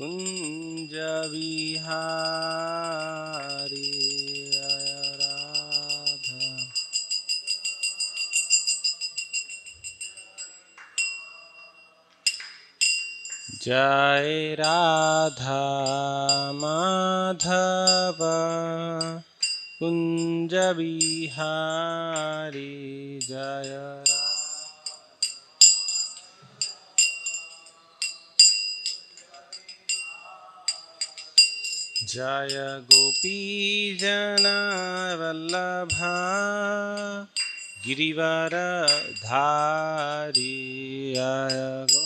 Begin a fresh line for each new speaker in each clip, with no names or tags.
कुंज विहारी राधा। जय राधा माधव कुंज विहारी जय राधा। जय गोपी जना वल्लभा गिरिवर धारी जय गो।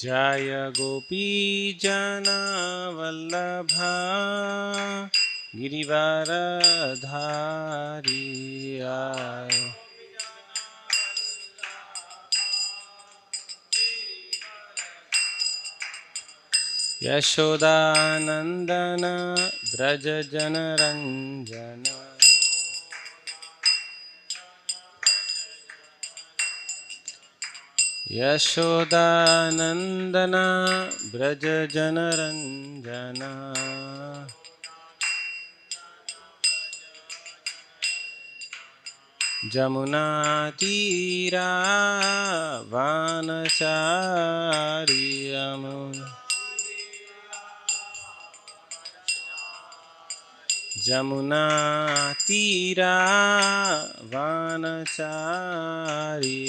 जय गोपी जना वल्लभा गिरिवर धारी जय। यशोदानंदन ब्रज जनरंजन यशोदानंदन ब्रज जनरंजन। जमुना तीरा वनचारी जमुना तीरा वनचारी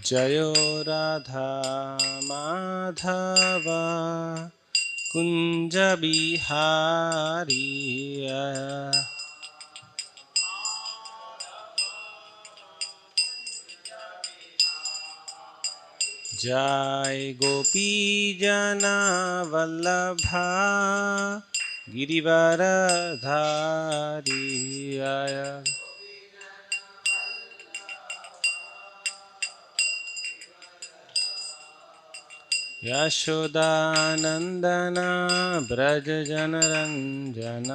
जयो राधा माधव कुंज बिहारी। जय गोपी जना वल्लभा गिरिवर धारी। यशोदानंदन ब्रज जनरंजन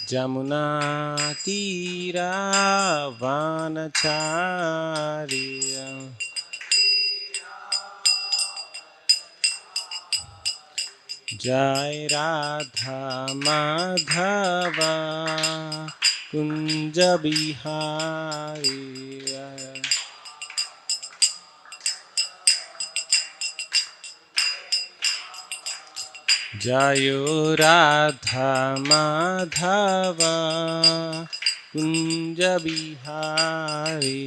जमुना तीरा वनचारी जय राधा माधव कुंज बिहारी। जयो राधा माधव कुंज बिहारी।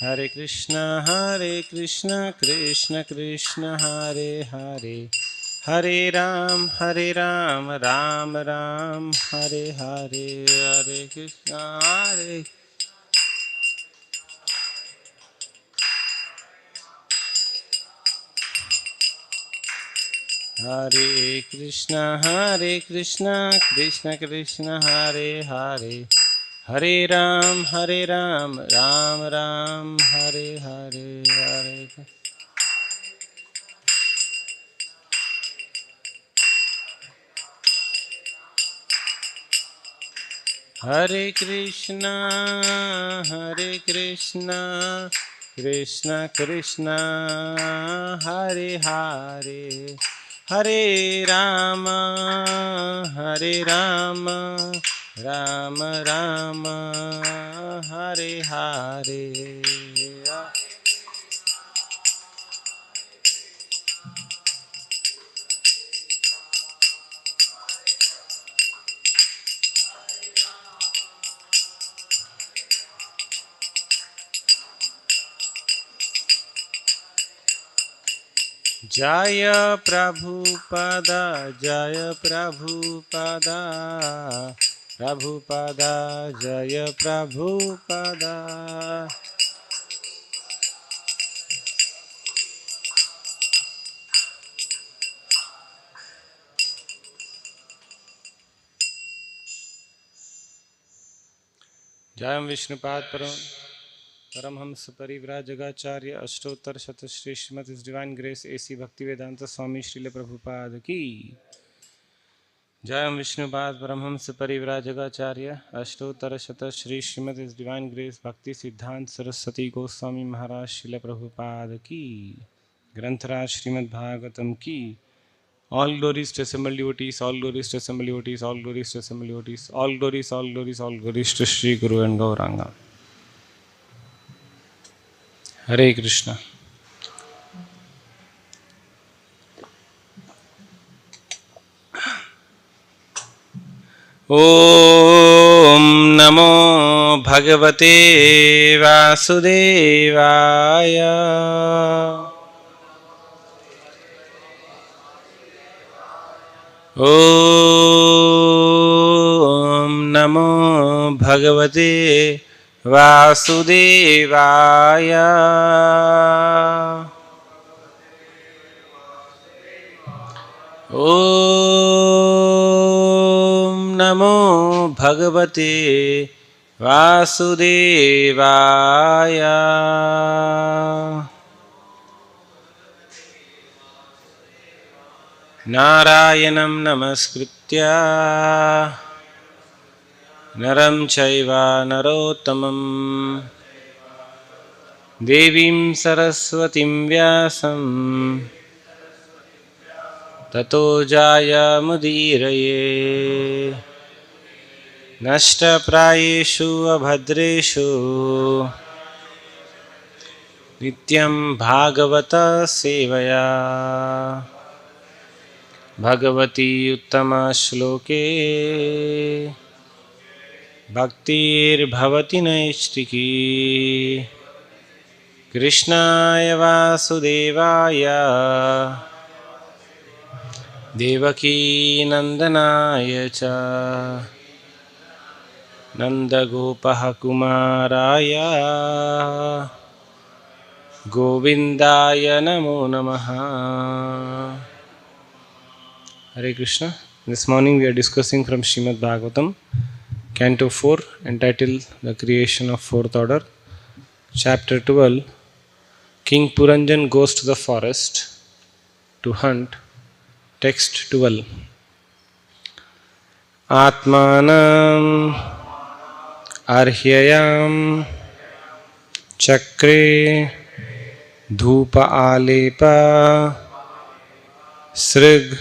हरे कृष्ण कृष्ण कृष्ण हरे हरे हरे राम राम राम हरे हरे। हरे कृष्ण हरे कृष्ण कृष्ण कृष्ण हरे हरे हरे राम राम राम हरे हरे। हरे कृष्ण कृष्ण कृष्ण हरे हरे हरे राम राम राम हरे हरे। जय प्रभुपदा प्रभुपदा जय प्रभुपदा। जयं Vishnupada Paramahamsa Parivrajakacharya Ashtottara Shatashri Srimati divine grace A C Bhaktivedanta Swami Srila Prabhupada की। जयं विष्णुपाद परमहंस परिव्राजकाचार्य अष्टोत्तर शतश्री श्रीमती डिवाइन ग्रेस भक्ति सिद्धांत सरस्वती गोस्वामी महाराज श्रील प्रभुपाद की। ग्रंथराज श्रीमद् भागवतम की। All glories to assembled devotees, all glories to assembled devotees, all glories to assembled devotees, all glories, all glories, all glories to Sri Guru and Gauranga. Hare Krishna. Om Namo Bhagavate Vasudevaya. Om Namo Bhagavate Vasudevaya. Om Namo Bhagavate Vasudevaya. Narayanam namaskritya naram chaiva narottamam devim saraswatim vyasam tato jaya mudiraye nashta prayeshu abhadreshu nityam bhagavata sevaya Bhagwati उत्तमा श्लोके भक्तिर्भवति नैष्टिकी। कृष्णाय वासुदेवाय देवकी नंदनाय च नंदगोपः कुमाराय गोविंदाय नमो नमः। Hare Krishna. This morning we are discussing from Srimad Bhagavatam, Canto 4, entitled The Creation of Fourth Order, Chapter 12. King Puranjan goes to the forest to hunt. Text 12. Atmanam arhyayam chakre dhupa alepa srig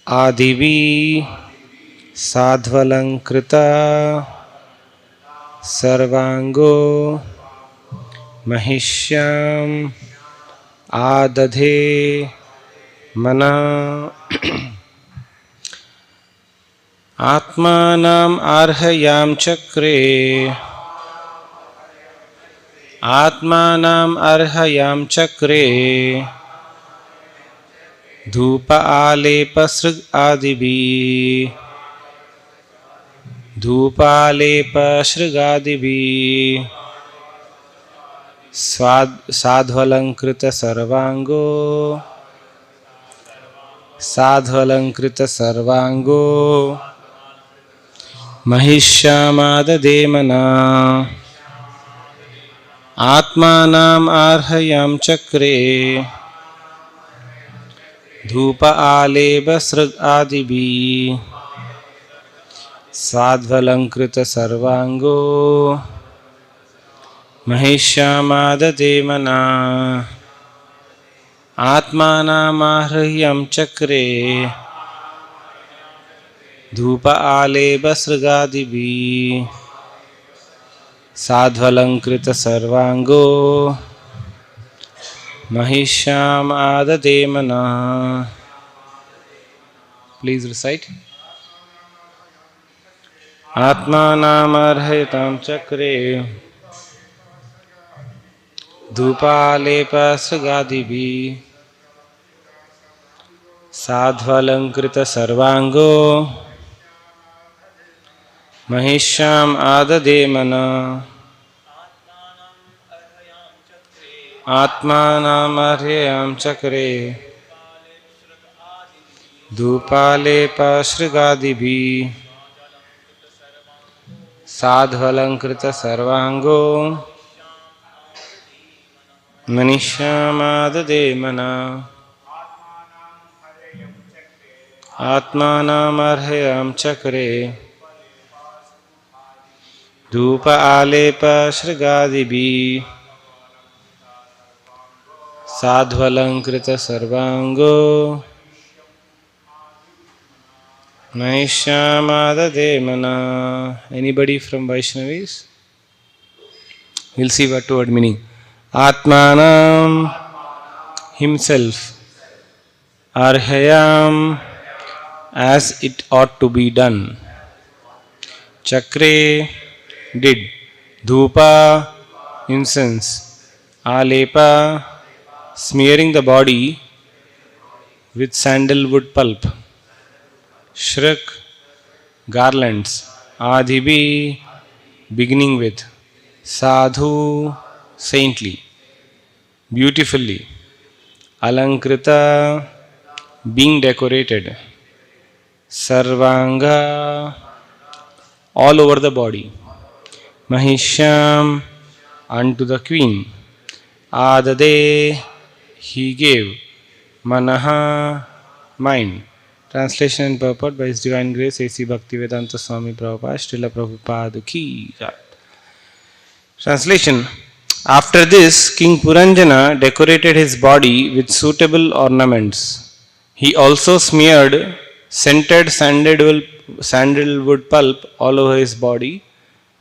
आदिवी साध्वलंकृता सर्वांगो महिष्याम आदधे मना। आत्मानाम अर्हयाम चक्रे आत्मानाम अर्हयाम चक्रे धूप आलेप सृग आदिभिः धूपालेप सृगादिभिः साध्वलंकृत सर्वांगो साध्वलंकृत सर्वांगो महिष्यामाददे मना। आत्मानाम अर्हयाम चक्रे धूप आलेप सृग आदिभिः साध्वलंकृत सर्वांगो महिष्यामाददे मना। आत्मानामाह्रह्यं चक्रे धूप आलेप सृगादिभिः साध्वलंकृत सर्वांगो महिष्याम आददे मना। Please recite. आत्मानामर्हयतां चक्रे धूपालेप सृगादिभिः साध्वलंकृत सर्वांगो महिष्याम आददे मना। आत्मानामर्हयां चक्रे धूपालेप सृगादिभिः साध्वलंकृत सर्वांगो मनीष्यामाददे मना आत्मानामर्हयं चक्रे धूप आलेप श्रृगादिभिः साध्वलंकृत सर्वांगो मनीष्यामाददे मना. Anybody from Vaishnavis? We'll see word to word meaning. Atmanam, himself, arhayam, as it ought to be done. Chakre, did. Dhupa, incense. Alepa, smearing the body with sandalwood pulp. Shrik, garlands. Adhibi, beginning with. Sadhu, saintly, beautifully. Alankrita, being decorated. Sarvanga, all over the body. Mahisham, unto the queen. Adade, he gave. Manaha, mind. Translation and purport by His Divine Grace A.C. Bhaktivedanta Swami Prabhupada, Srila Prabhupada Ki Jai. Translation. After this, King Puranjana decorated his body with suitable ornaments. He also smeared scented sandalwood pulp all over his body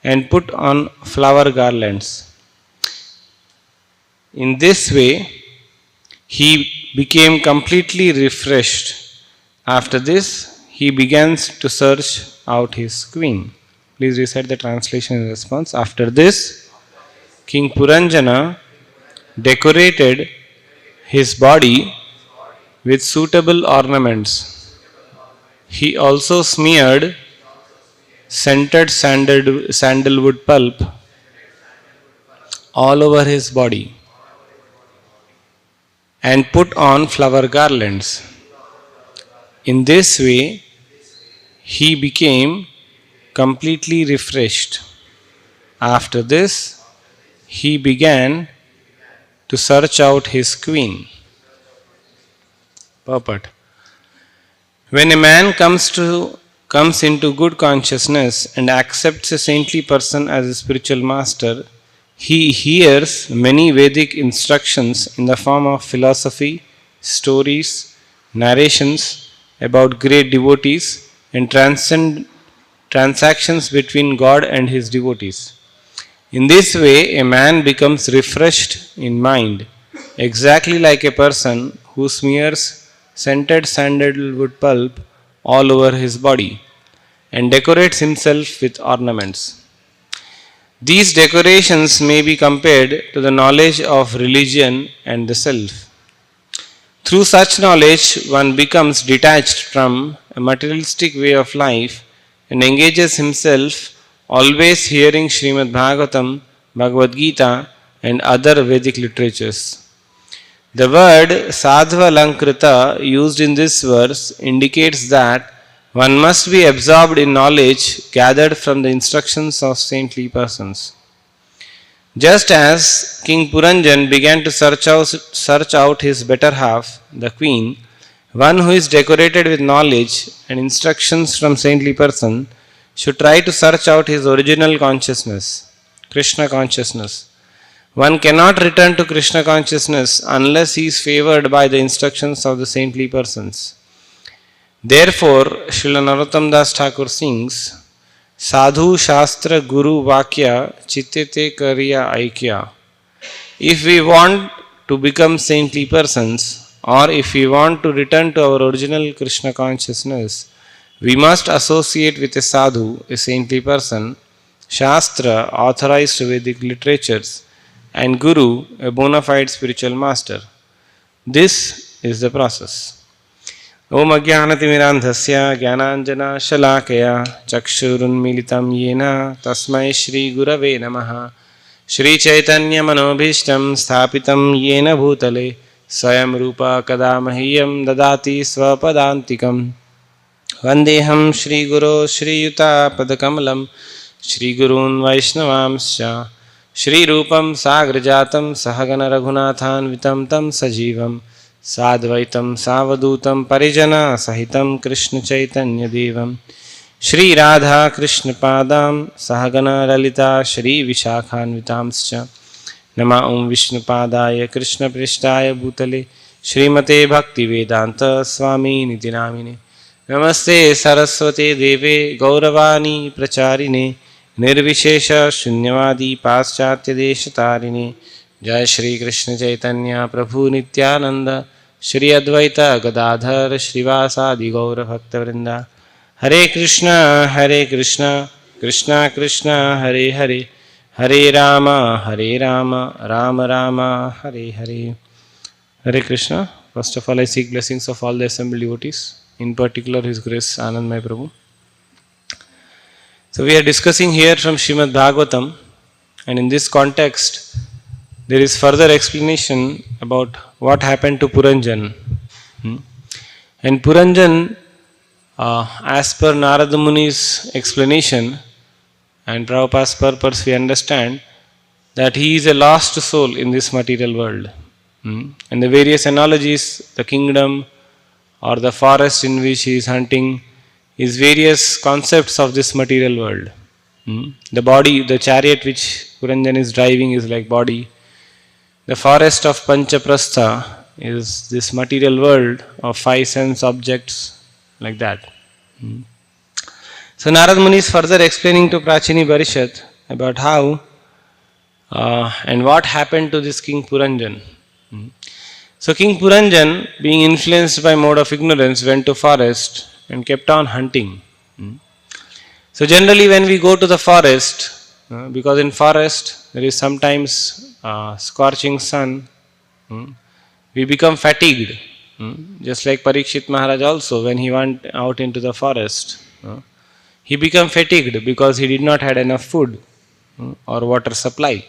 and put on flower garlands. In this way, he became completely refreshed. After this, he begins to search out his queen. Please recite the translation in response. After this, King Puranjana decorated his body with suitable ornaments. He also smeared scented sandalwood pulp all over his body and put on flower garlands. In this way, he became completely refreshed. After this, he began to search out his queen. Purport. When a man comes into good consciousness and accepts a saintly person as a spiritual master, he hears many Vedic instructions in the form of philosophy, stories, narrations about great devotees and transactions between God and his devotees. In this way, a man becomes refreshed in mind, exactly like a person who smears scented sandalwood pulp all over his body and decorates himself with ornaments. These decorations may be compared to the knowledge of religion and the self. Through such knowledge, one becomes detached from a materialistic way of life and engages himself always hearing Srimad Bhagavatam, Bhagavad Gita and other Vedic literatures. The word Sadhva Lankrita used in this verse indicates that one must be absorbed in knowledge gathered from the instructions of saintly persons. Just as King Puranjan began to search out his better half, the queen, one who is decorated with knowledge and instructions from saintly person should try to search out his original consciousness, Krishna consciousness. One cannot return to Krishna consciousness unless he is favored by the instructions of the saintly persons. Therefore, Srila Narottam Das Thakur sings, Sadhu Shastra Guru Vakya Chittete Karya Aikya. If we want to become saintly persons, or if we want to return to our original Krishna consciousness, we must associate with a sadhu, a saintly person, Shastra, authorized Vedic literatures, and Guru, a bona fide spiritual master. This is the process. Om Ajnanatimirandhasya Jnananjana Shalakaya Chakshurunmilitam Yena Tasmai Shri Gurave Namaha Shri Chaitanya Manobhishtam Sthapitam Yena Bhutale Swayam Rupa Kadamahyam Dadati Swapadantikam Vandeham Shri Guru Shri Yuta Padakamalam श्रीगुरून् वैष्णवांश्च श्रीरूपं साग्रजातं सहगण रघुनाथान्वितं तं सजीवं साद्वैतं सावधूतं परिजनसहितं कृष्णचैतन्यदेवं श्रीराधा कृष्णपादां सहगण ललिता श्रीविशाखान्वितांश्च नमः ॐ विष्णुपादाय कृष्णपृष्ठाय भूतले श्रीमते भक्तिवेदान्त स्वामिनिति नामिने नमस्ते सरस्वते देवे गौरवाणी प्रचारिणे निर्विशेष शून्यवादी पाश्चात्यदेशतारिणे जय श्री कृष्ण चैतन्य प्रभु नित्यानंद श्री अद्वैत गदाधर श्रीवासादि गौर भक्तवृंदा हरे Krishna Krishna Krishna Hare Hare Hare Ram Ram Ram Hare Hare. Hare Krishna. First of all, I seek blessings of all the assembled devotees, in particular His Grace Anandmaya Prabhu. So we are discussing here from Srimad Bhagavatam, and in this context, there is further explanation about what happened to Puranjan. And Puranjan, as per Narada Muni's explanation, and Prabhupada's purpose, we understand that he is a lost soul in this material world. And the various analogies, the kingdom or the forest in which he is hunting, is various concepts of this material world. The body, the chariot which Puranjan is driving is like body. The forest of Panchaprastha is this material world of five sense objects, like that. So Narad Muni is further explaining to Prachini Barishat about how and what happened to this King Puranjan. So King Puranjan, being influenced by mode of ignorance, went to forest and kept on hunting. So generally when we go to the forest, because in forest there is sometimes scorching sun, we become fatigued. Just like Parikshit Maharaj also, when he went out into the forest, he became fatigued because he did not had enough food or water supply.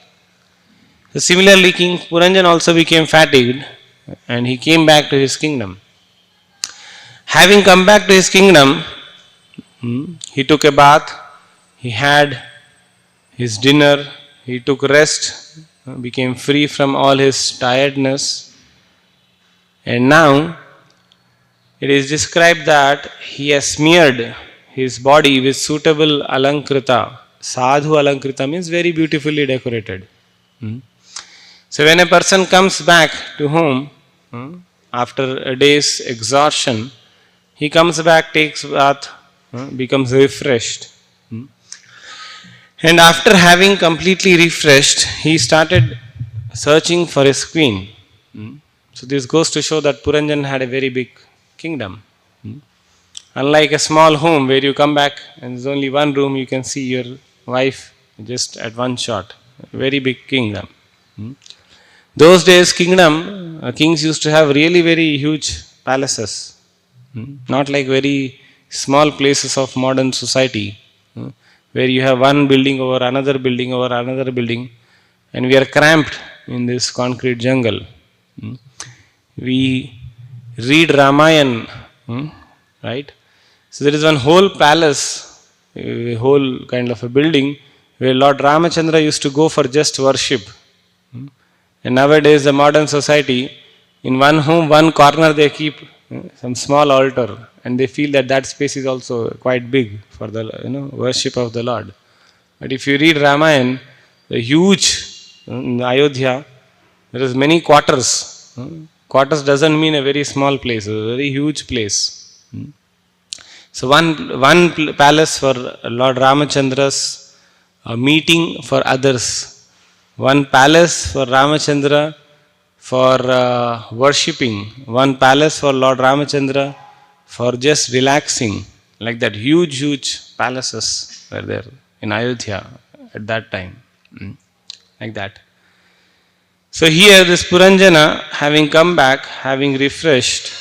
So similarly, King Puranjan also became fatigued and he came back to his kingdom. Having come back to his kingdom, he took a bath, he had his dinner, he took rest, became free from all his tiredness, and now it is described that he has smeared his body with suitable alankrita. Sadhu alankrita means very beautifully decorated. So when a person comes back to home after a day's exhaustion, he comes back, takes bath, becomes refreshed. And after having completely refreshed, he started searching for his queen. So this goes to show that Puranjan had a very big kingdom. Unlike a small home where you come back and there's only one room, you can see your wife just at one shot. A very big kingdom. Those days, kings used to have really very huge palaces, not like very small places of modern society, where you have one building over another building over another building, and we are cramped in this concrete jungle. We read Ramayana, right? So there is one whole palace, a whole kind of a building where Lord Ramachandra used to go for just worship. And nowadays the modern society, in one home, one corner they keep some small altar, and they feel that that space is also quite big for the worship of the Lord. But if you read Ramayana, the huge in Ayodhya, there is many quarters. Quarters doesn't mean a very small place, a very huge place. So one palace for Lord Ramachandra's meeting for others. One palace for Ramachandra for worshipping. One palace for Lord Ramachandra for just relaxing. Like that, huge palaces were there in Ayodhya at that time. Like that. So here this Puranjana, having come back, having refreshed,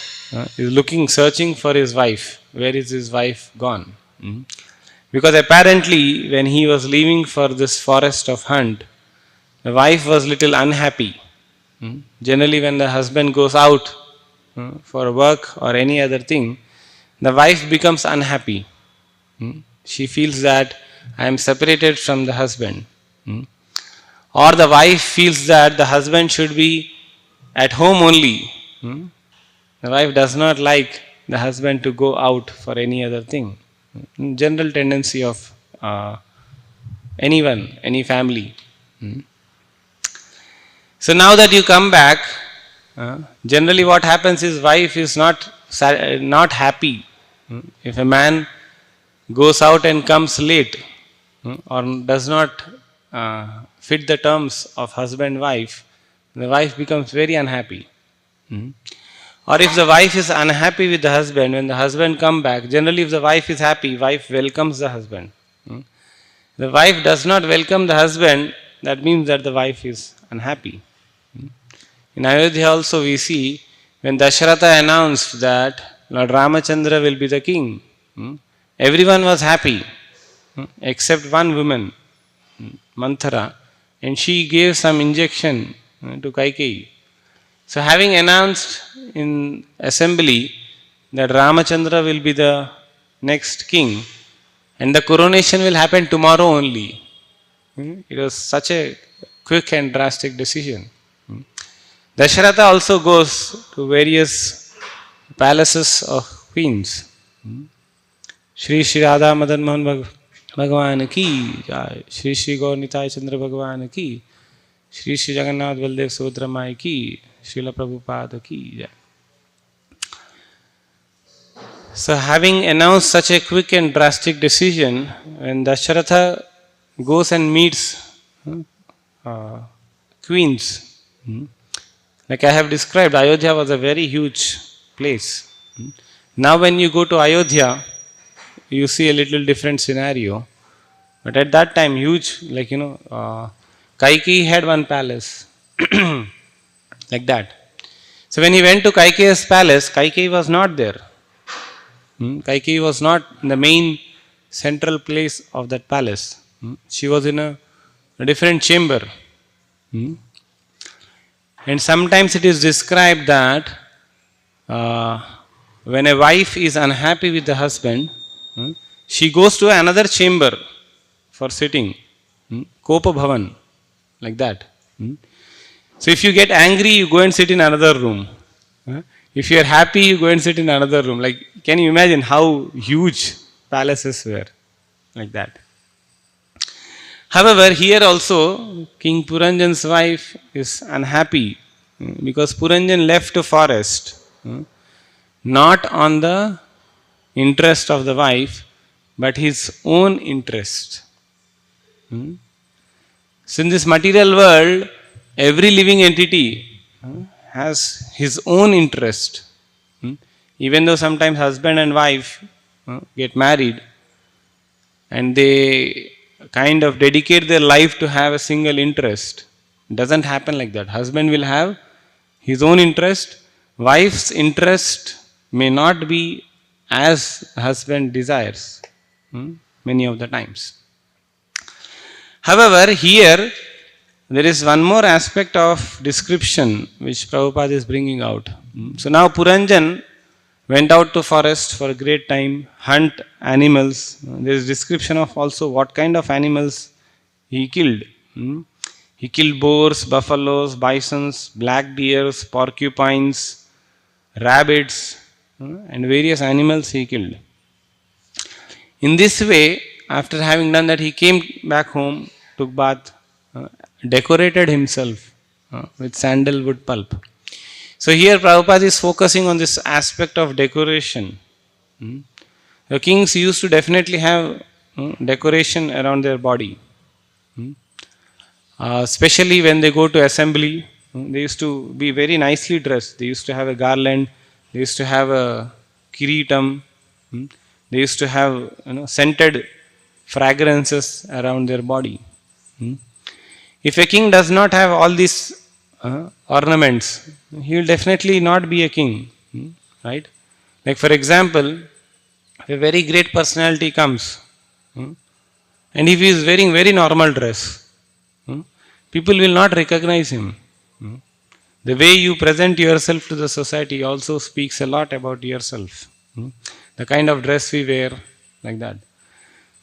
is searching for his wife. Where is his wife gone? Because apparently when he was leaving for this forest of hunt, the wife was little unhappy. Generally when the husband goes out for work or any other thing, the wife becomes unhappy. She feels that I am separated from the husband. Or the wife feels that the husband should be at home only. The wife does not like the husband to go out for any other thing. General tendency of anyone, any family. So now that you come back, generally what happens is wife is not happy. If a man goes out and comes late, or does not fit the terms of husband wife, the wife becomes very unhappy. Or if the wife is unhappy with the husband, when the husband come back, generally if the wife is happy, wife welcomes the husband. The wife does not welcome the husband, that means that the wife is unhappy. In Ayodhya also we see, when Dasharatha announced that Lord Ramachandra will be the king, everyone was happy, except one woman, Manthara, and she gave some injection to Kaikeyi. So having announced in assembly that Ramachandra will be the next king and the coronation will happen tomorrow only, it was such a quick and drastic decision. Dasharatha also goes to various palaces of queens. Shri Shri Radha Madan Mohan Bhagwan ki jai, Shri Shri Gaur Nitai Chandra Bhagwan ki, Shri Shri Jagannath Baldev Subhadra Mai ki, Srila Prabhupada ki jai. So having announced such a quick and drastic decision, when Dasharatha goes and meets queens, like I have described, Ayodhya was a very huge place. Now when you go to Ayodhya, you see a little different scenario. But at that time, huge, like Kaikeyi had one palace, like that. So when he went to Kaikeyi's palace, Kaikeyi was not there. Kaikeyi was not in the main central place of that palace. She was in a different chamber. And sometimes it is described that when a wife is unhappy with the husband, she goes to another chamber for sitting, Kopa Bhavan, like that. So if you get angry, you go and sit in another room. If you are happy, you go and sit in another room. Like, can you imagine how huge palaces were? Like that. However, here also, King Puranjan's wife is unhappy because Puranjan left a forest, not on the interest of the wife, but his own interest. So in this material world, every living entity has his own interest. Even though sometimes husband and wife get married and they kind of dedicate their life to have a single interest, it doesn't happen like that. Husband will have his own interest, wife's interest may not be as husband desires many of the times. However, here there is one more aspect of description which Prabhupada is bringing out. So now Puranjan went out to forest for a great time, hunt animals. There is description of also what kind of animals he killed. He killed boars, buffaloes, bisons, black deers, porcupines, rabbits, and various animals he killed. In this way, after having done that, he came back home, took bath, decorated himself with sandalwood pulp. So here Prabhupada is focusing on this aspect of decoration. The kings used to definitely have decoration around their body. Especially when they go to assembly, they used to be very nicely dressed. They used to have a garland, they used to have a kiritam, they used to have scented fragrances around their body. If a king does not have all these ornaments, he will definitely not be a king, right? Like for example, if a very great personality comes, and if he is wearing very normal dress, people will not recognize him. The way you present yourself to the society also speaks a lot about yourself. The kind of dress we wear, like that.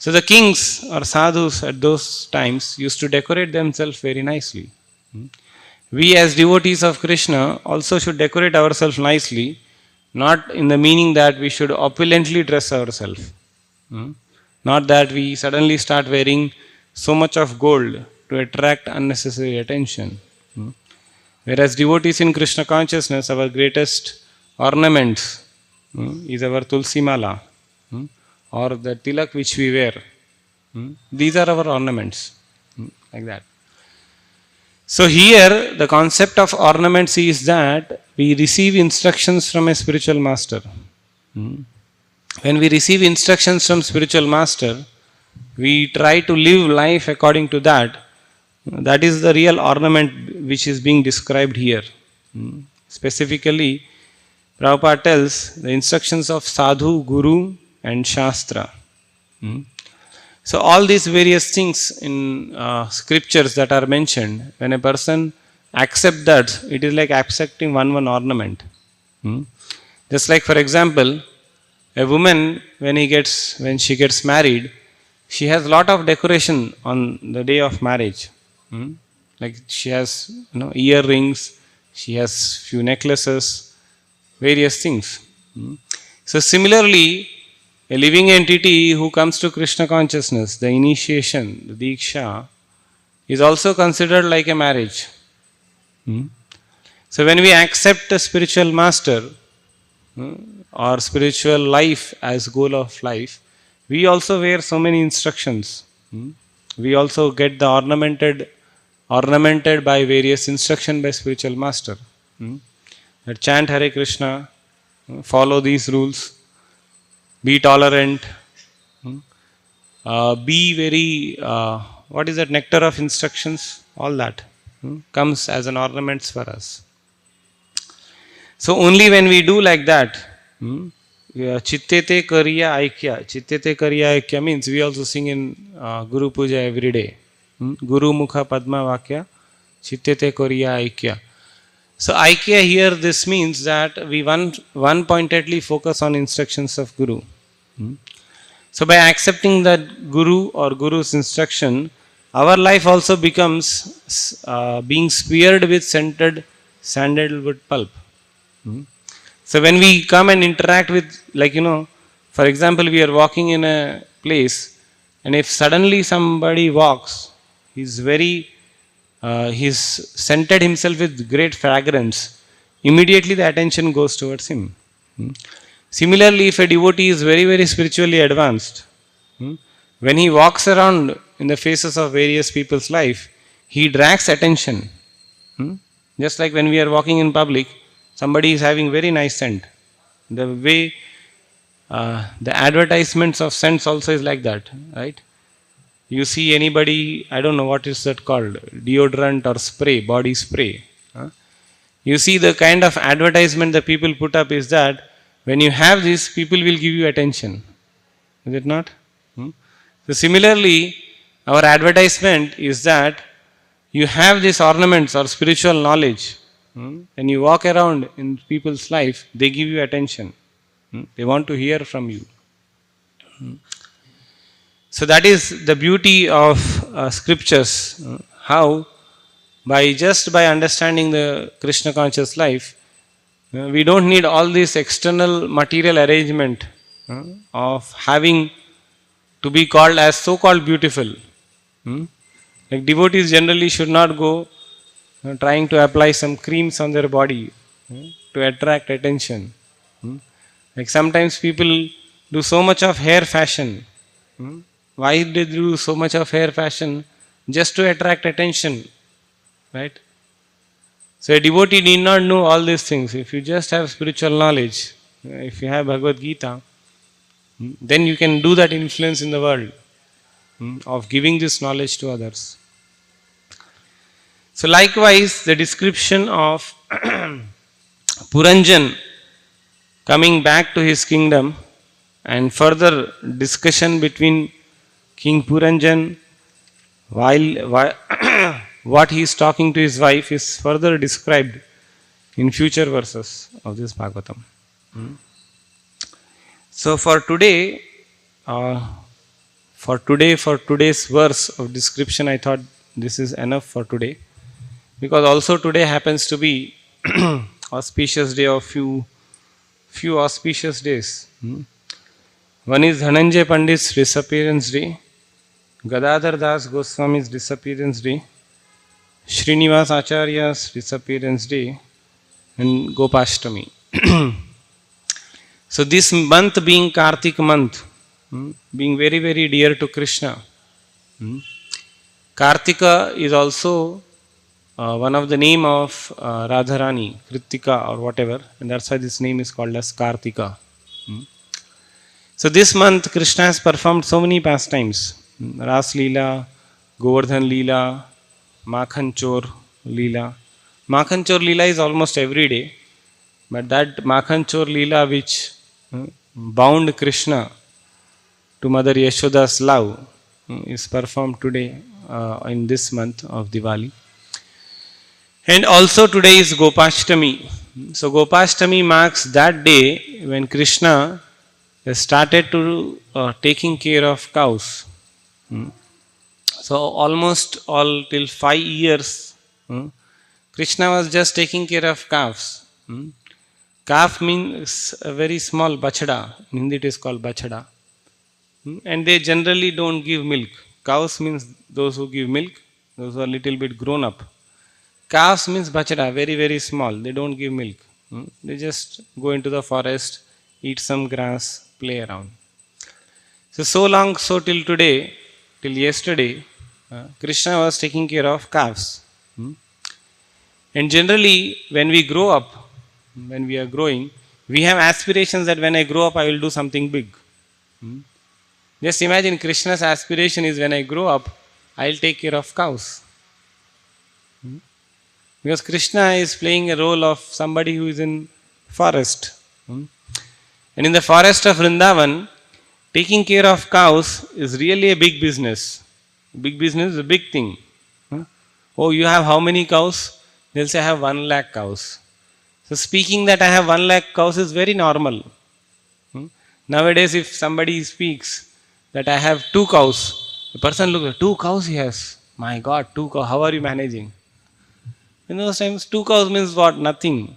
So the kings or sadhus at those times used to decorate themselves very nicely. We as devotees of Krishna also should decorate ourselves nicely, not in the meaning that we should opulently dress ourselves. Not that we suddenly start wearing so much of gold to attract unnecessary attention. Whereas devotees in Krishna consciousness, our greatest ornaments is our tulsi mala or the tilak which we wear. These are our ornaments, like that. So here the concept of ornaments is that we receive instructions from a spiritual master. When we receive instructions from spiritual master, we try to live life according to that. That is the real ornament which is being described here. Specifically, Prabhupada tells the instructions of sadhu, guru and shastra. So all these various things in scriptures that are mentioned, when a person accepts that, it is like accepting one ornament. Just like, for example, a woman when she gets married, she has lot of decoration on the day of marriage. Like she has earrings, she has few necklaces, various things. So similarly, a living entity who comes to Krishna consciousness, the initiation, the diksha, is also considered like a marriage. So when we accept a spiritual master or spiritual life as goal of life, we also wear so many instructions. We also get the ornamented by various instruction by spiritual master. That chant Hare Krishna, follow these rules, be tolerant, be very, what is that, nectar of instructions, all that comes as an ornaments for us. So only when we do like that, Chittete Kariya Aikya. Chittete Kariya Aikya means we also sing in Guru Puja every day. Guru Mukha Padma Vakya, Chittete Kariya Aikya. So Aikya here, this means that we one pointedly focus on instructions of Guru. So by accepting that Guru or Guru's instruction, our life also becomes being speared with scented sandalwood pulp. So when we come and interact with, for example, we are walking in a place, and if suddenly somebody walks, he's scented himself with great fragrance, immediately the attention goes towards him. Similarly, if a devotee is very, very spiritually advanced, when he walks around in the faces of various people's life, he drags attention. Just like when we are walking in public, somebody is having very nice scent. The way the advertisements of scents also is like that, right? You see anybody, I don't know what is that called, deodorant or spray, body spray. You see the kind of advertisement that people put up is that when you have this, people will give you attention. Is it not? So similarly, our advertisement is that you have these ornaments or spiritual knowledge. When you walk around in people's life, they give you attention. They want to hear from you. So that is the beauty of scriptures. How by understanding the Krishna conscious life, we don't need all this external material arrangement of having to be called as so-called beautiful. Like devotees generally should not go trying to apply some creams on their body to attract attention. Like sometimes people do so much of hair fashion. Why they do so much of hair fashion? Just to attract attention, right? So a devotee need not know all these things. If you just have spiritual knowledge, if you have Bhagavad Gita, then you can do that influence in the world of giving this knowledge to others. So likewise, the description of Puranjan coming back to his kingdom and further discussion between King Puranjan while what he is talking to his wife is further described in future verses of this Bhagavatam. So for today, for today, for today's verse of description, I thought this is enough for today. Because also today happens to be auspicious day of few auspicious days. One is Dhananjay Pandit's disappearance day, Gadadhar Das Goswami's disappearance day, Srinivas Acharya's disappearance day, and Gopashtami. So this month being Kartik month, being very very dear to Krishna, Kartika is also one of the name of Radharani, Kritika or whatever, and that's why this name is called as Kartika. So this month Krishna has performed so many pastimes, Ras Leela, Govardhan Leela, Makhan Chor Leela. Makhan Chor Leela is almost every day, but that Makhan Chor Leela which bound Krishna to Mother Yashoda's love is performed today in this month of Diwali. And also today is Gopashtami. So Gopashtami marks that day when Krishna started to taking care of cows. So almost all till 5 years, Krishna was just taking care of calves. Calf means a very small bachada. In Hindi it is called bachada. And they generally don't give milk. Cows means those who give milk, those who are little bit grown up. Calves means bachada, very very small. They don't give milk. They just go into the forest, eat some grass, play around. So long, so till today, till yesterday, Krishna was taking care of calves. And generally, when we grow up, when we are growing, we have aspirations that when I grow up, I will do something big. Just imagine Krishna's aspiration is when I grow up, I will take care of cows. Because Krishna is playing a role of somebody who is in forest. And in the forest of Vrindavan, taking care of cows is really a big business. Big business is a big thing. Oh, you have how many cows? They'll say I have 1 lakh cows. So speaking that I have 1 lakh cows is very normal. Nowadays if somebody speaks that I have 2 cows, the person looks at 2 cows he has. My God, 2 cows, how are you managing? In those times 2 cows means what? Nothing.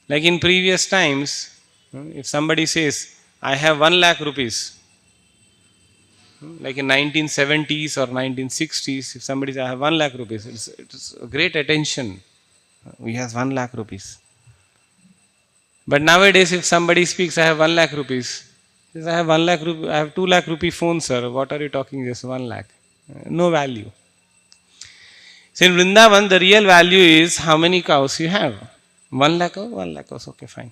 Like in previous times, if somebody says, I have 1 lakh rupees, like in 1970s or 1960s, if somebody says, I have 1 lakh rupees, it's a great attention. He has 1 lakh rupees. But nowadays, if somebody speaks, I have 1 lakh rupees, he says, I have 1 lakh rupees, I have 2 lakh rupee phone, sir. What are you talking? Just 1 lakh. No value. So in Vrindavan, the real value is how many cows you have. 1 lakh cows? 1 lakh cows, okay, fine.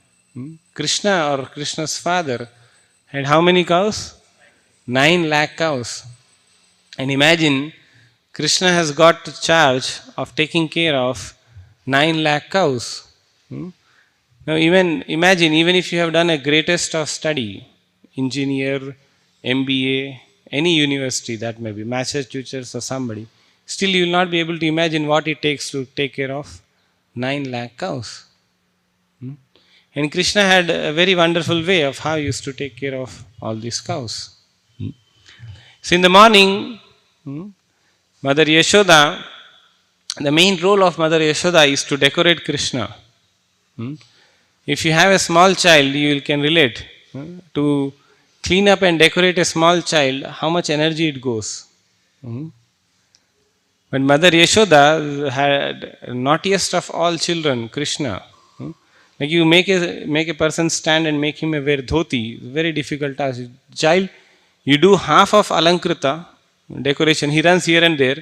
Krishna or Krishna's father had how many cows? 9 lakh cows. And imagine, Krishna has got charge of taking care of 9 lakh cows. Now imagine, even if you have done a greatest of study, engineer, MBA, any university that may be, Massachusetts or somebody, still you will not be able to imagine what it takes to take care of 9 lakh cows. And Krishna had a very wonderful way of how he used to take care of all these cows. So in the morning, Mother Yashoda, the main role of Mother Yashoda is to decorate Krishna. If you have a small child, you can relate. To clean up and decorate a small child, how much energy it goes. But Mother Yashoda had naughtiest of all children, Krishna. Like you make a person stand and make him wear dhoti, very difficult task. Child, you do half of alankrita, decoration, he runs here and there,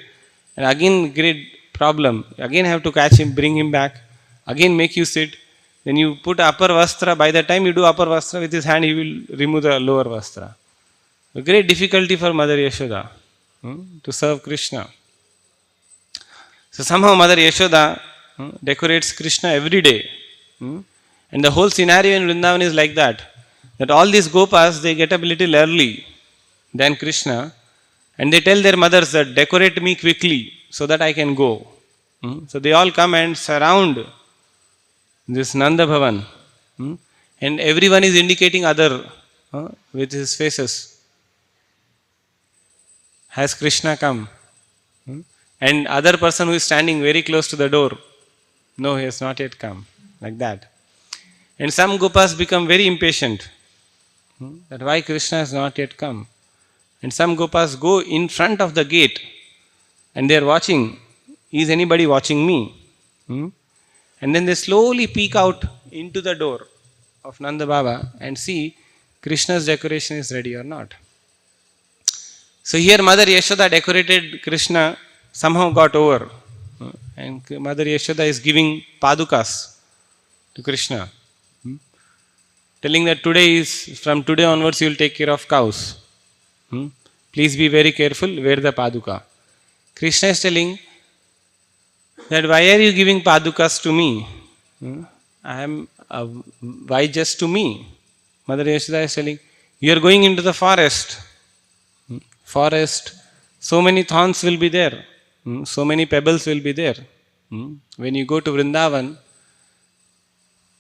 and again great problem. Again have to catch him, bring him back, again make you sit. Then you put upper vastra, by the time you do upper vastra with his hand, he will remove the lower vastra. A great difficulty for Mother Yashoda to serve Krishna. So somehow Mother Yashoda decorates Krishna every day. And the whole scenario in Vrindavan is like that all these gopas, they get up a little early than Krishna, and they tell their mothers that decorate me quickly so that I can go. So they all come and surround this Nanda Bhavan, and everyone is indicating other with his faces. Has Krishna come? And other person who is standing very close to the door, no, he has not yet come. Like that. And some Gopas become very impatient. That why Krishna has not yet come. And some Gopas go in front of the gate and they are watching. Is anybody watching me? And then they slowly peek out into the door of Nanda Baba and see Krishna's decoration is ready or not. So here Mother Yashoda decorated Krishna, somehow got over. And Mother Yashoda is giving padukas to Krishna. Telling that from today onwards you will take care of cows. Please be very careful, wear the paduka. Krishna is telling that why are you giving padukas to me? Why just to me? Mother Yashoda is telling, you are going into the forest. Forest, so many thorns will be there. So many pebbles will be there. When you go to Vrindavan,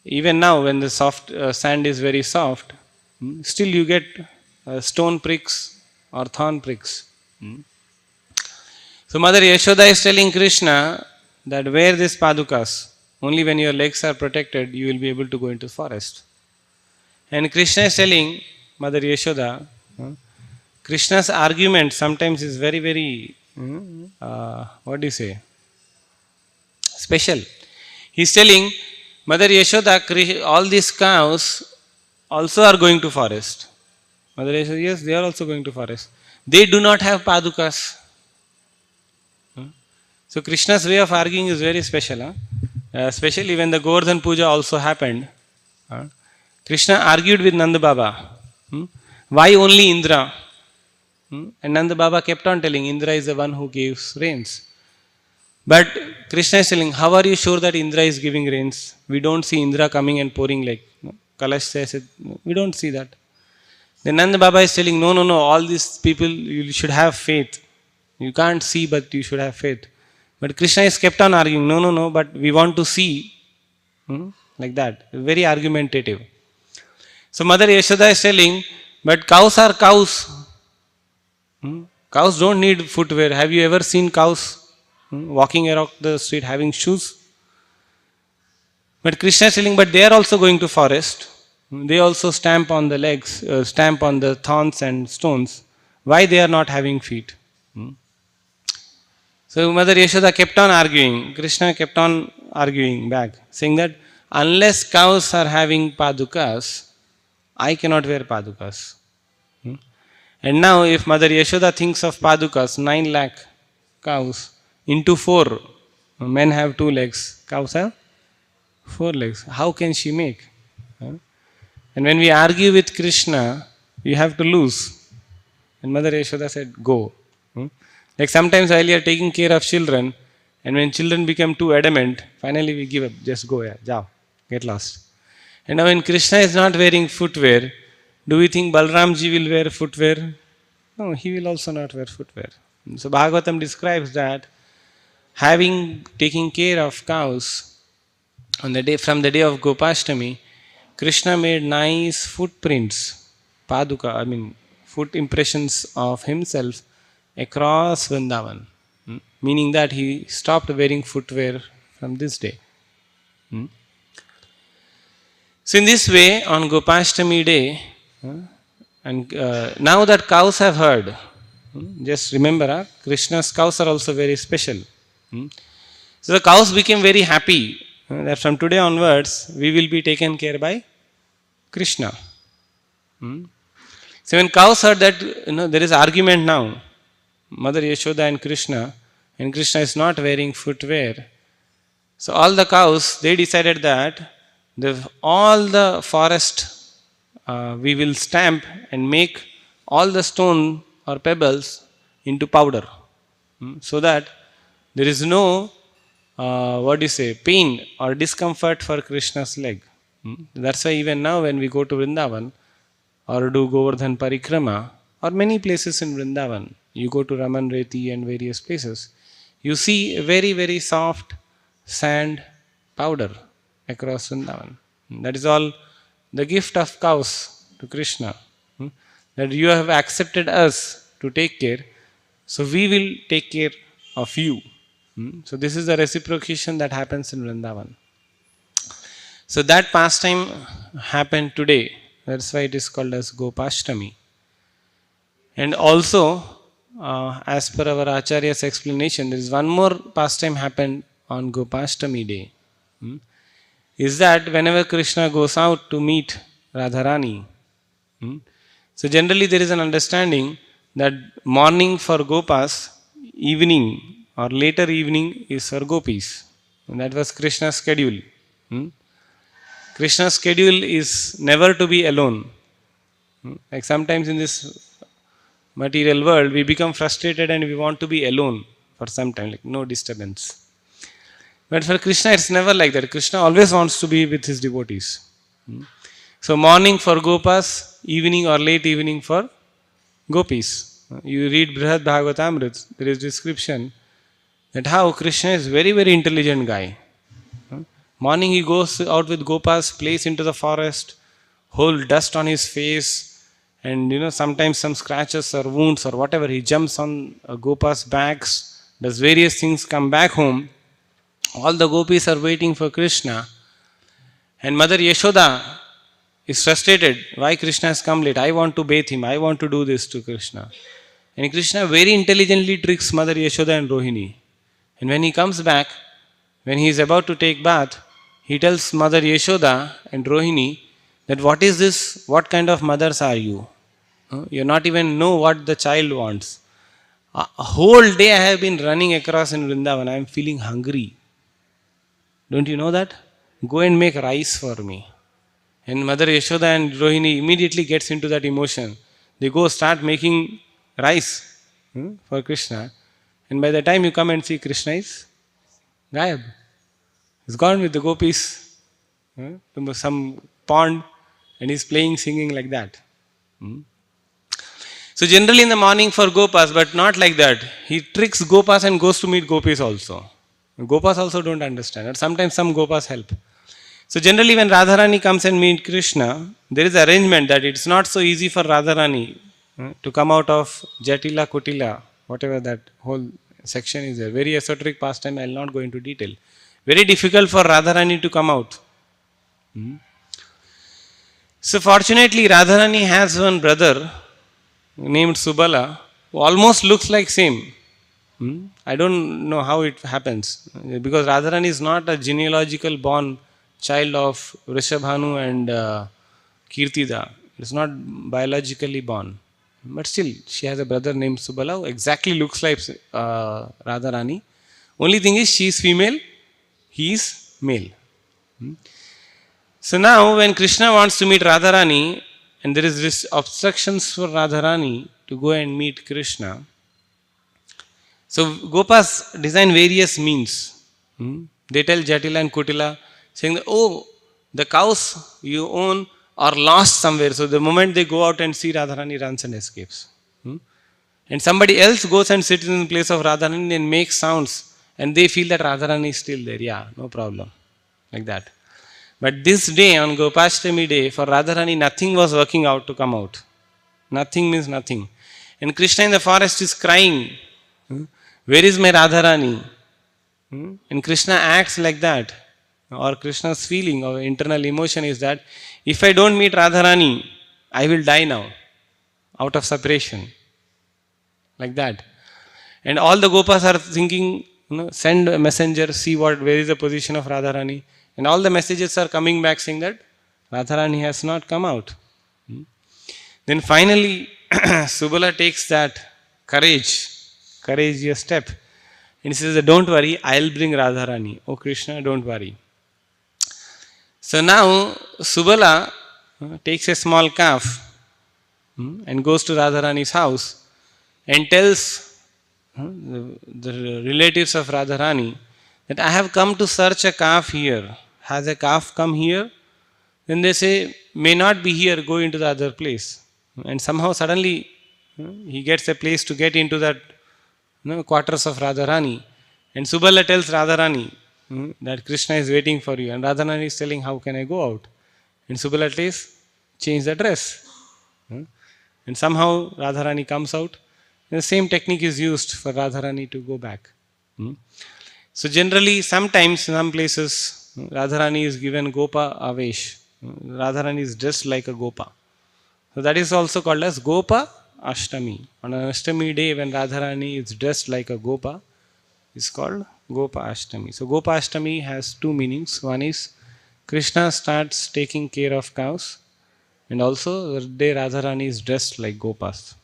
even now when the soft sand is very soft, still you get stone pricks or thorn pricks. So Mother Yashoda is telling Krishna that wear this padukas. Only when your legs are protected, you will be able to go into forest. And Krishna is telling Mother Yashoda, Krishna's argument sometimes is very, very, special. He is telling Mother Yashoda, all these cows also are going to forest. Mother Yashoda, yes, they are also going to forest. They do not have padukas. So Krishna's way of arguing is very special. Especially when the Govardhan Puja also happened. Krishna argued with Nanda Baba. Why only Indra? And Nanda Baba kept on telling, Indra is the one who gives rains. But Krishna is telling, how are you sure that Indra is giving rains? We don't see Indra coming and pouring like Kalash says, we don't see that. Then Nanda Baba is telling, no, all these people, you should have faith. You can't see, but you should have faith. But Krishna is kept on arguing, no, but we want to see. Like that, very argumentative. So Mother Yashoda is telling, but cows are cows. Cows don't need footwear. Have you ever seen cows walking around the street having shoes? But Krishna is telling, but they are also going to forest. They also stamp on the legs, stamp on the thorns and stones. Why they are not having feet? So Mother Yashoda kept on arguing. Krishna kept on arguing back, saying that unless cows are having padukas, I cannot wear padukas. And now if Mother Yashoda thinks of padukas, 9 lakh cows into 4, men have 2 legs, cows have 4 legs. How can she make? And when we argue with Krishna, you have to lose. And Mother Yashoda said, go. Like sometimes while you are taking care of children, and when children become too adamant, finally we give up, just go, jao, get lost. And now when Krishna is not wearing footwear, do we think Balramji will wear footwear? No, he will also not wear footwear. So Bhagavatam describes that taking care of cows from the day of Gopashtami, Krishna made nice footprints, paduka, foot impressions of himself across Vrindavan. Meaning that he stopped wearing footwear from this day. So in this way, on Gopashtami day, and now that cows have heard, just remember, Krishna's cows are also very special. So the cows became very happy that from today onwards, we will be taken care by Krishna. So when cows heard that there is argument now, Mother Yashoda and Krishna is not wearing footwear. So all the cows, they decided that all the forest we will stamp and make all the stone or pebbles into powder. So that there is no pain or discomfort for Krishna's leg. That's why even now when we go to Vrindavan or do Govardhan Parikrama or many places in Vrindavan, you go to Raman Reti and various places, you see a very, very soft sand powder across Vrindavan. That is all the gift of cows to Krishna. That you have accepted us to take care. So we will take care of you. So this is the reciprocation that happens in Vrindavan. So that pastime happened today. That's why it is called as Gopashtami. And also, as per our Acharya's explanation, there is one more pastime happened on Gopashtami day. Is that whenever Krishna goes out to meet Radharani, so generally there is an understanding that morning for Gopas, evening or later evening is for Gopis. And that was Krishna's schedule. Krishna's schedule is never to be alone. Like sometimes in this material world, we become frustrated and we want to be alone for some time, like no disturbance. But for Krishna, it's never like that. Krishna always wants to be with his devotees. So morning for Gopas, evening or late evening for Gopis. You read Brihad Bhagavatamrit, there is description that how Krishna is very, very intelligent guy. Morning he goes out with Gopas, plays into the forest, whole dust on his face, and sometimes some scratches or wounds or whatever. He jumps on Gopas' backs, does various things, come back home. All the gopis are waiting for Krishna. And Mother Yashoda is frustrated. Why Krishna has come late? I want to bathe him. I want to do this to Krishna. And Krishna very intelligently tricks Mother Yashoda and Rohini. And when he comes back, when he is about to take bath, he tells Mother Yashoda and Rohini that what is this? What kind of mothers are you? You not even know what the child wants. A whole day I have been running across in Vrindavan. I am feeling hungry. Don't you know that? Go and make rice for me. And Mother Yashoda and Rohini immediately gets into that emotion. They go start making rice for Krishna. And by the time you come and see, Krishna is gayab. He's gone with the gopis to some pond and he's playing, singing like that. So generally in the morning for Gopas, but not like that. He tricks Gopas and goes to meet gopis also. Gopas also don't understand. And sometimes some Gopas help. So generally when Radharani comes and meet Krishna, there is arrangement that it's not so easy for Radharani to come out of Jatila Kutila, whatever that whole section is there. Very esoteric pastime, I will not go into detail. Very difficult for Radharani to come out. So fortunately Radharani has one brother named Subala who almost looks like same. I don't know how it happens because Radharani is not a genealogical born child of Rishabhanu and Kirtida. It's not biologically born. But still, she has a brother named Subala who exactly looks like Radharani. Only thing is, she is female, he is male. So now, when Krishna wants to meet Radharani, and there is this obstructions for Radharani to go and meet Krishna, so Gopas design various means. They tell Jatila and Kutila, saying that, oh, the cows you own are lost somewhere. So the moment they go out and see Radharani, runs and escapes. And somebody else goes and sits in the place of Radharani and makes sounds. And they feel that Radharani is still there. Yeah, no problem. Like that. But this day, on Gopashtami day, for Radharani, nothing was working out to come out. Nothing means nothing. And Krishna in the forest is crying. Where is my Radharani? And Krishna acts like that. Or Krishna's feeling or internal emotion is that if I don't meet Radharani, I will die now out of separation. Like that. And all the Gopas are thinking, send a messenger, see where is the position of Radharani. And all the messages are coming back saying that Radharani has not come out. Then finally, Subala takes that courageous step. And he says, don't worry, I'll bring Radharani. Oh Krishna, don't worry. So now Subala takes a small calf and goes to Radharani's house and tells the relatives of Radharani that I have come to search a calf here. Has a calf come here? Then they say, may not be here, go into the other place. And somehow suddenly he gets a place to get into that quarters of Radharani. And Subala tells Radharani that Krishna is waiting for you. And Radharani is telling, how can I go out? And Subala says, change the dress. And somehow Radharani comes out The same technique is used for Radharani to go back. So generally, sometimes in some places, Radharani is given Gopa Avesh. Radharani is dressed like a Gopa. So that is also called as Gopa Ashtami. On an Ashtami day, when Radharani is dressed like a Gopa, is called Gopa Ashtami. So Gopa Ashtami has two meanings. One is Krishna starts taking care of cows, and also the day Radharani is dressed like Gopas.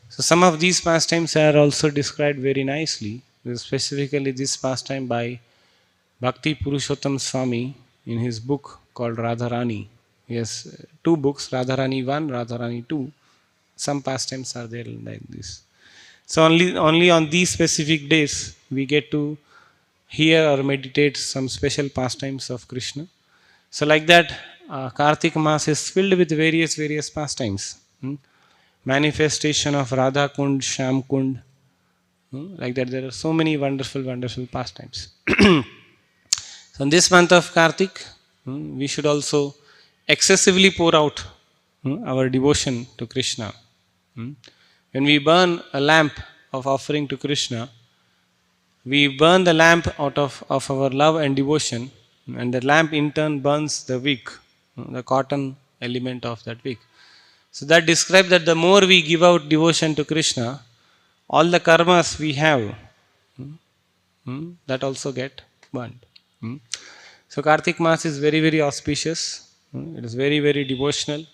So some of these pastimes are also described very nicely, specifically this pastime by Bhakti Purushottam Swami in his book called Radharani. He has two books, Radharani 1, Radharani 2. Some pastimes are there like this. So only on these specific days we get to hear or meditate some special pastimes of Krishna. So like that, Kartik Maas is filled with various pastimes. Manifestation of Radha Kund, Sham Kund. Like that, there are so many wonderful pastimes. So in this month of Kartik, we should also excessively pour out our devotion to Krishna. When we burn a lamp of offering to Krishna, we burn the lamp out of our love and devotion, and the lamp in turn burns the wick, the cotton element of that wick. So that describes that the more we give out devotion to Krishna, all the karmas we have, that also get burned. So Kartik Maas is very auspicious. It is very devotional.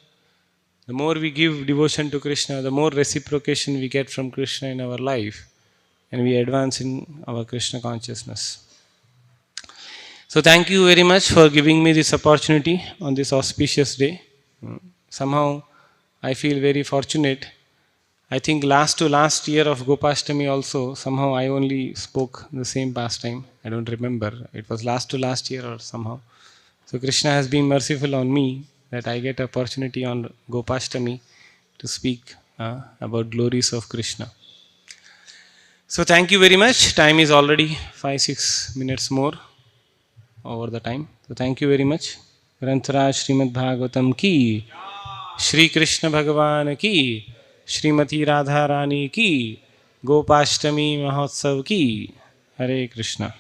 The more we give devotion to Krishna, the more reciprocation we get from Krishna in our life, and we advance in our Krishna consciousness. So thank you very much for giving me this opportunity on this auspicious day. Somehow I feel very fortunate. I think last to last year of Gopashtami also, somehow I only spoke the same pastime. I don't remember. It was last to last year or somehow. So Krishna has been merciful on me that I get opportunity on Gopashtami to speak about glories of Krishna. So thank you very much. Time is already 5-6 minutes more over the time. So thank you very much. Grantaraj Srimad Bhagavatam ki, Shri Krishna Bhagavan ki, Srimati Radha Rani ki, Gopashtami Mahotsav ki. Hare Krishna.